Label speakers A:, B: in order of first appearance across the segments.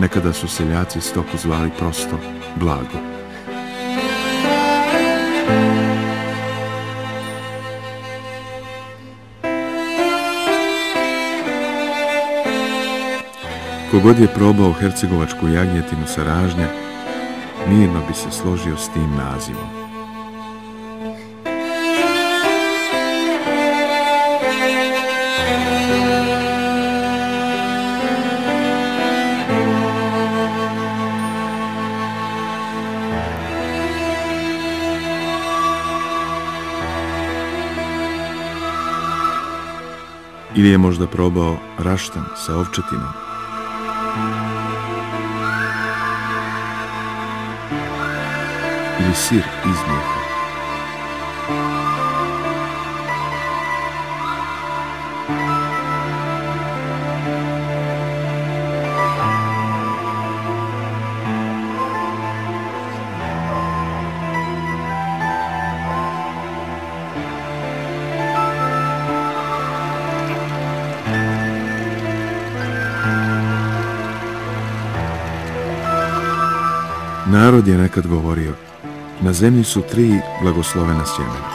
A: Nekada su seljaci stoku zvali prosto blago. Kogod je probao hercegovačku jagnjetinu sa Ražnja, mirno bi se složio s tim nazivom. Ili je možda probao raštan sa ovčetinom? Ili sir iz mlijeka? Narod je nekad govorio, na zemlji su 3 blagoslovena sjemena,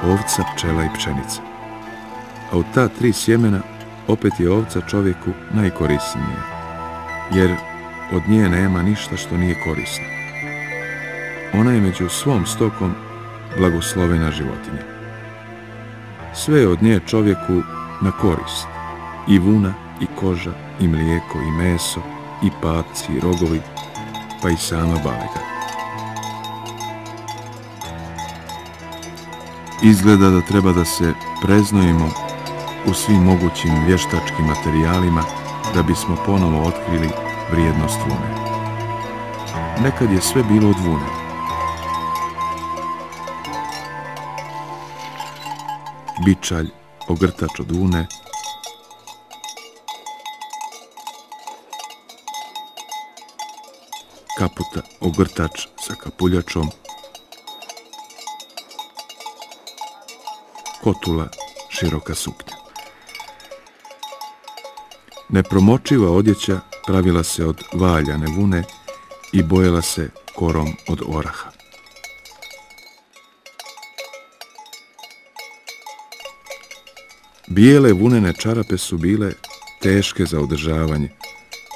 A: ovca, pčela i pšenica. A u ta 3 sjemena opet je ovca čovjeku najkorisnija, jer od nje nema ništa što nije korisno. Ona je među svom stokom blagoslovena životinja. Sve je od nje čovjeku na korist, i vuna, i koža, i mlijeko, i meso, i papci, i rogovi, pa i sama balega. Izgleda da treba da se preznojimo u svim mogućim vještačkim materijalima da bismo ponovo otkrili vrijednost vune. Nekad je sve bilo od vune. Bičalj, ogrtač od vune, kaputa, ogrtač sa kapuljačom, kotula, široka suknja. Nepromočiva odjeća pravila se od valjane vune i bojela se korom od oraha. Bijele vunene čarape su bile teške za održavanje,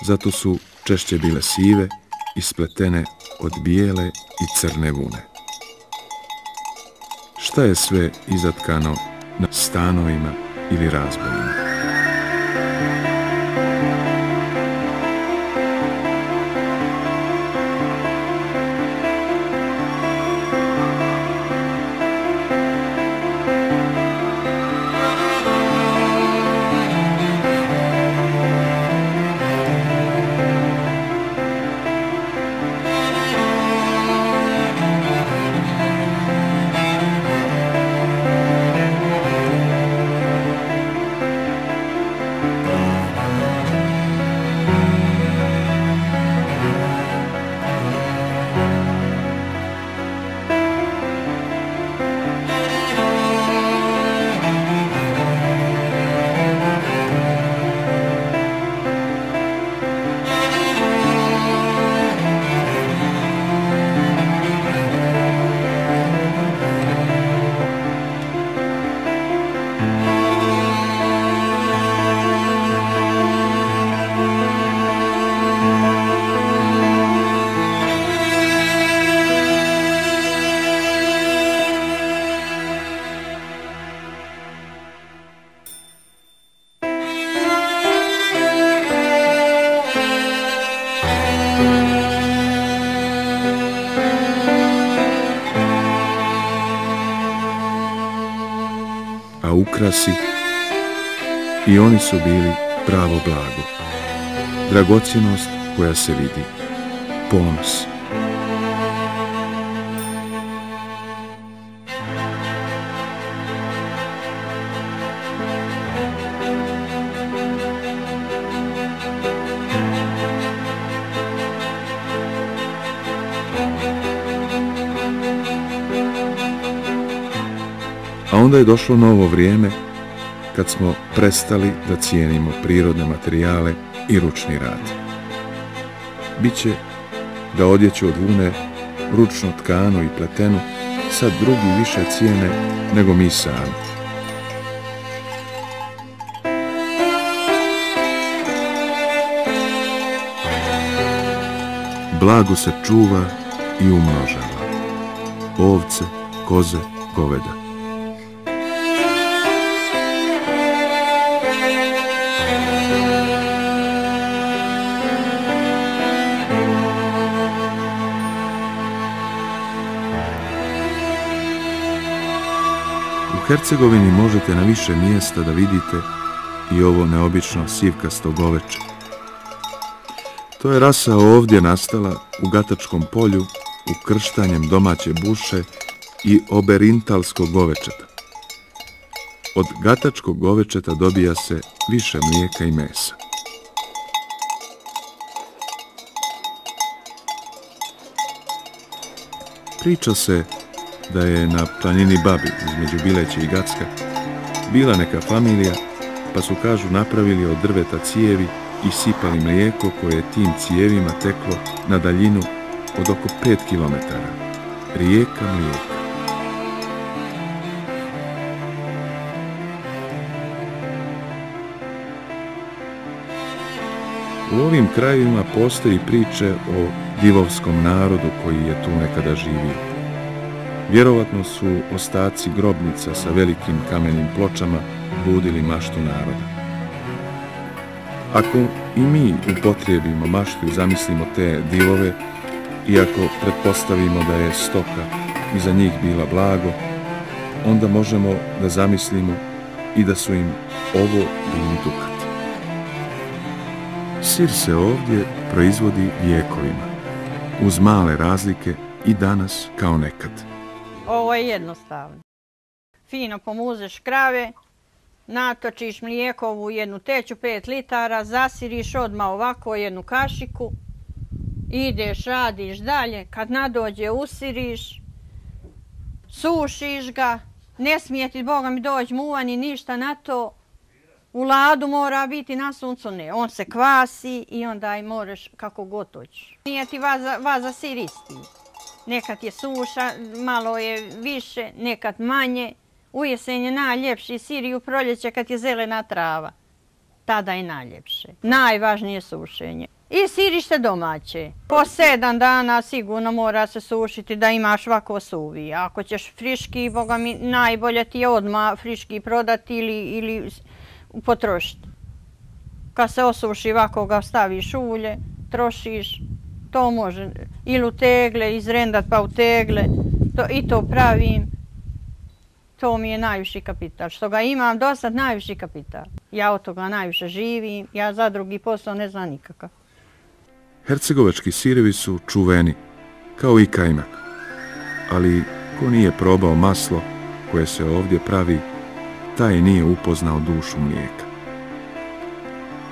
A: zato su češće bile sive i spletene od bijele i crne vune. Šta je sve izatkano na stanovima ili razbojima? A ukrasi, i oni su bili pravo blago, dragocjenost koja se vidi, ponos. A onda je došlo novo vrijeme kad smo prestali da cijenimo prirodne materijale i ručni rad. bit će da odjeću od vune, ručno tkanu i pletenu, sad drugi više cijene nego mi sami. Blago se čuva i umnožava. Ovce, koze, goveda. U Hercegovini možete na više mjesta da vidite i ovo neobično sivkasto goveče. To je rasa ovdje nastala u Gatačkom polju, ukrštanjem domaće buše i oberintalskog govečeta. Od gatačkog govečeta dobija se više mlijeka i mesa. Priča se da je na planini Babi, između Bileće i Gacka, bila neka familija, pa su, kažu, napravili od drveta cijevi i sipali mlijeko koje je tim cijevima teklo na daljinu od oko 5 kilometara. Rijeka mlijeka. U ovim krajevima postoji priče o divovskom narodu koji je tu nekada živio. Vjerovatno su ostaci grobnica sa velikim kamenim pločama budili maštu naroda. Ako i mi upotrijebimo maštu i zamislimo te divove, iako pretpostavimo da je stoka iza njih bila blago, onda možemo da zamislimo i da su im ovo bili dukati. Sir se ovdje proizvodi vijekovima, uz male razlike i danas kao nekad.
B: Ovo je jednostavno. Fino pomuzeš krave, natočiš mlijekovu u jednu teću 5 litara, zasiriš odmah ovako jednu kašiku, ideš, radiš dalje, kad nadođe usiriš, sušiš ga, ne smije ti, Boga mi, doći muvan i ništa na to. U ladu mora biti, na suncu ne. On se kvasi i onda i moraš kako god hoćeš. Nije ti vaza sir isti. Nekad je suša, malo je više, nekad manje. U jesen je najljepši sir i u proljeće kad je zelena trava. Tada je najljepše. Najvažnije sušenje. I sirište domaće. Po 7 dana sigurno mora se sušiti da imaš ovako suvi. Ako ćeš friški, Boga mi, najbolje ti je odmah friški prodati ili potrošiti. Kad se osuši ovako ga staviš ulje, trošiš, to može ili u tegle, izrendat pa u tegle, i to pravim. To mi je najviši kapital. Što ga imam do sad, najviši kapital. Ja od toga najviše živim, ja za drugi posao ne znam nikakav.
A: Hercegovački sirevi su čuveni, kao i kajmak. Ali ko nije probao maslo koje se ovdje pravi, taj nije upoznao dušu mlijeka.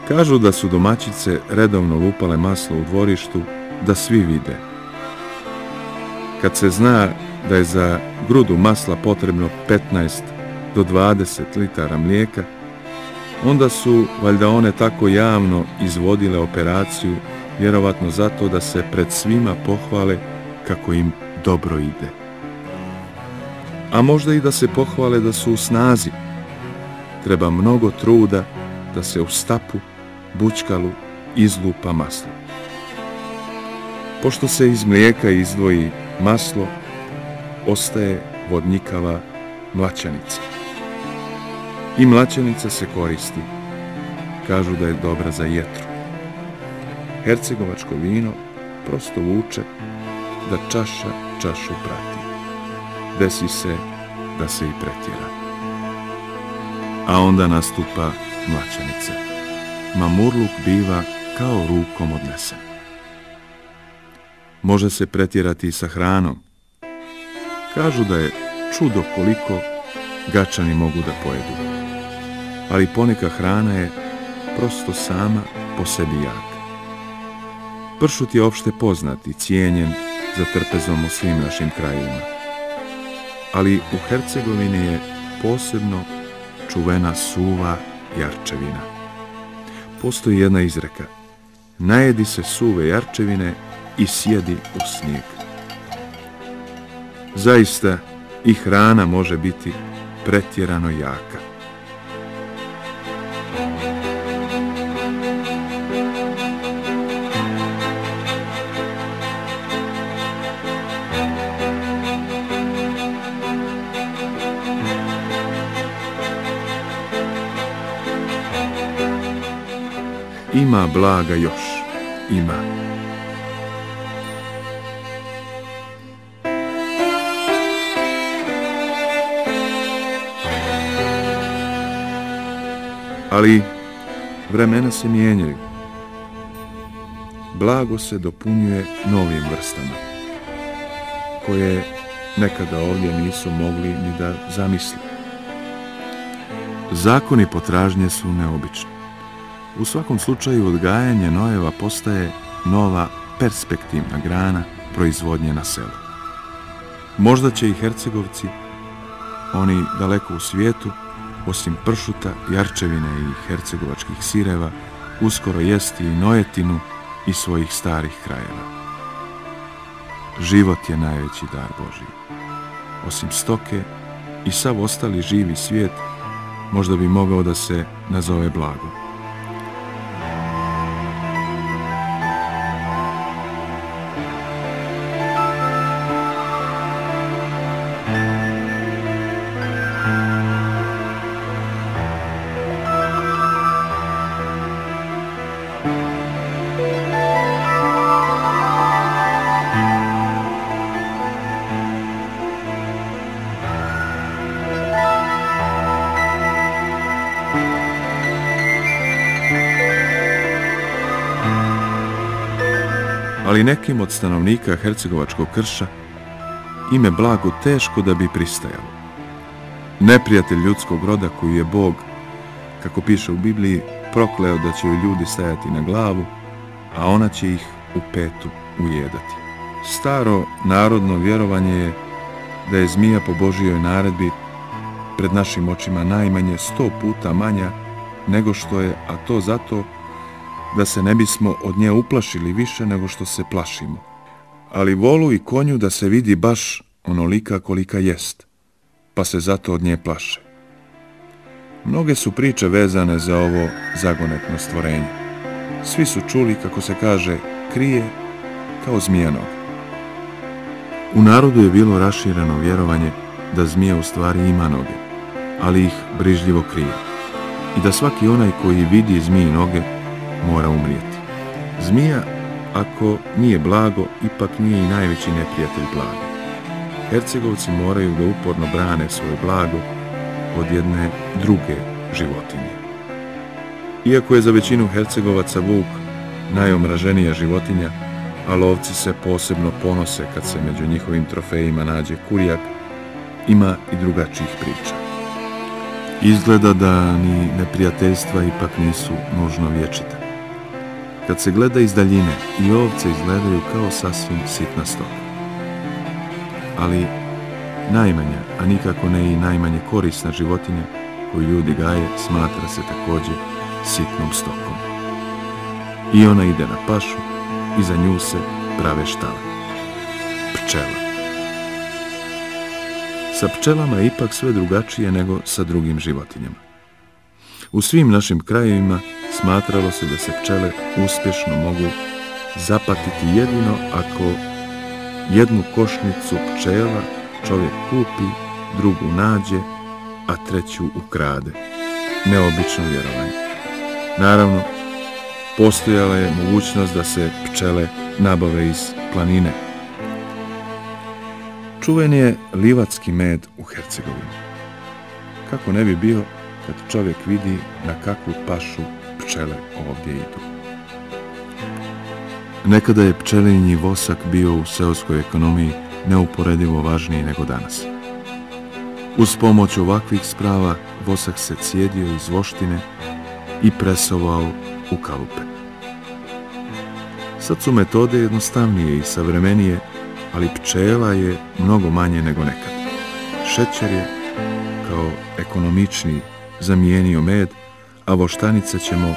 A: Kažu da su domaćice redovno lupale maslo u dvorištu da svi vide. Kad se zna da je za grudu masla potrebno 15 do 20 litara mlijeka, onda su valjda one tako javno izvodile operaciju, vjerovatno zato da se pred svima pohvale kako im dobro ide. A možda i da se pohvale da su u snazi. Treba mnogo truda da se u stapu, bućkalu izlupa maslo. Pošto se iz mlijeka izdvoji maslo, ostaje vodnikava mlaćanica. I mlaćanica se koristi. Kažu da je dobra za jetru. Hercegovačko vino prosto vuče da čaša čašu prati. Desi se da se i pretjera. A onda nastupa mlaćanica. Mamurluk biva kao rukom odnesen. Može se pretjerati i sa hranom. Kažu da je čudo koliko Gačani mogu da pojedu. Ali poneka hrana je prosto sama po sebi jaka. Pršut je opšte poznat i cijenjen za trpezom u svim našim krajevima. Ali u Hercegovini je posebno čuvena suva jarčevina. Postoji jedna izreka: najedi se suve jarčevine i sjedi u snijeg. Zaista i hrana može biti pretjerano jaka. Ima blaga još, ima. Ali vremena se mijenjaju. Blago se dopunjuje novim vrstama, koje nekada ovdje nisu mogli ni da zamisle. Zakoni potražnje su neobični. U svakom slučaju odgajanje nojeva postaje nova perspektivna grana proizvodnje na selu. Možda će i Hercegovci, oni daleko u svijetu, osim pršuta, jarčevine i hercegovačkih sireva, uskoro jesti i nojetinu iz svojih starih krajeva. Život je najveći dar Božji. Osim stoke i sav ostali živi svijet možda bi mogao da se nazove blago. Ali nekim od stanovnika hercegovačkog krša ime blago teško da bi pristajalo. Neprijatelj ljudskog roda koji je Bog, kako piše u Bibliji, prokleo da će joj ljudi stajati na glavu, a ona će ih u petu ujedati. Staro narodno vjerovanje je da je zmija po Božijoj naredbi pred našim očima najmanje 100 puta manja nego što je, a to zato da se ne bismo od nje uplašili više nego što se plašimo. Ali volu i konju da se vidi baš onolika kolika jest, pa se zato od nje plaše. Mnoge su priče vezane za ovo zagonetno stvorenje. Svi su čuli, kako se kaže, krije kao zmijanog. U narodu je bilo rašireno vjerovanje da zmija u stvari ima noge, ali ih brižljivo krije. I da svaki onaj koji vidi zmiji noge mora umrijeti. Zmija, ako nije blago, ipak nije i najveći neprijatelj blaga. Hercegovci moraju da uporno brane svoje blago od jedne druge životinje. Iako je za većinu Hercegovaca vuk najomraženija životinja, a lovci se posebno ponose kad se među njihovim trofejima nađe kurijak, ima i drugačijih priča. Izgleda da ni neprijateljstva ipak nisu nužno vječita. Kad se gleda iz daljine, i ovce izgledaju kao sasvim sitna stoka. Ali najmanja, a nikako ne i najmanje korisna životinja koju ljudi gaje, smatra se također sitnom stokom. I ona ide na pašu i za nju se prave štale. Pčela. Sa pčelama je ipak sve drugačije nego sa drugim životinjama. U svim našim krajevima smatralo se da se pčele uspješno mogu zapatiti jedino ako jednu košnicu pčela čovjek kupi, drugu nađe, a treću ukrade. Neobično vjerovanje. Naravno, postojala je mogućnost da se pčele nabave iz planine. Čuven je livatski med u Hercegovini. Kako ne bi bio kad čovjek vidi na kakvu pašu pčele ovdje idu. Nekada je pčelinji vosak bio u seoskoj ekonomiji neuporedivo važniji nego danas. Uz pomoć ovakvih sprava vosak se cijedio iz voštine i presovao u kalupe. Sad su metode jednostavnije i savremenije, ali pčela je mnogo manje nego nekad. Šećer je, kao ekonomičniji, zamijenio med, a voštanice ćemo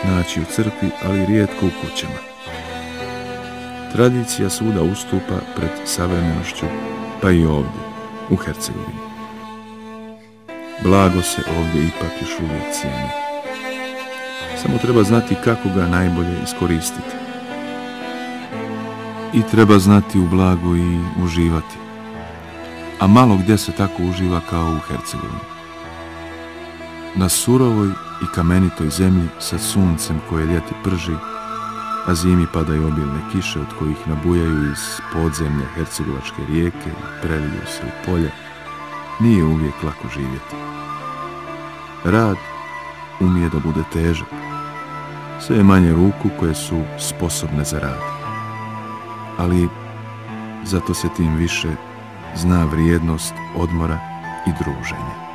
A: naći u crkvi, ali rijetko u kućama. Tradicija svuda ustupa pred savremenošću, pa i ovdje, u Hercegovini. Blago se ovdje ipak još uvijek cijeni. Samo treba znati kako ga najbolje iskoristiti. I treba znati u blagu i uživati. A malo gdje se tako uživa kao u Hercegovini. Na surovoj i kamenitoj zemlji sa suncem koje ljeti prži, a zimi padaju obilne kiše od kojih nabujaju iz podzemlja hercegovačke rijeke i preliju se u polje, nije uvijek lako živjeti. Rad umije da bude težak. Sve je manje ruku koje su sposobne za rad. Ali zato se tim više zna vrijednost odmora i druženja.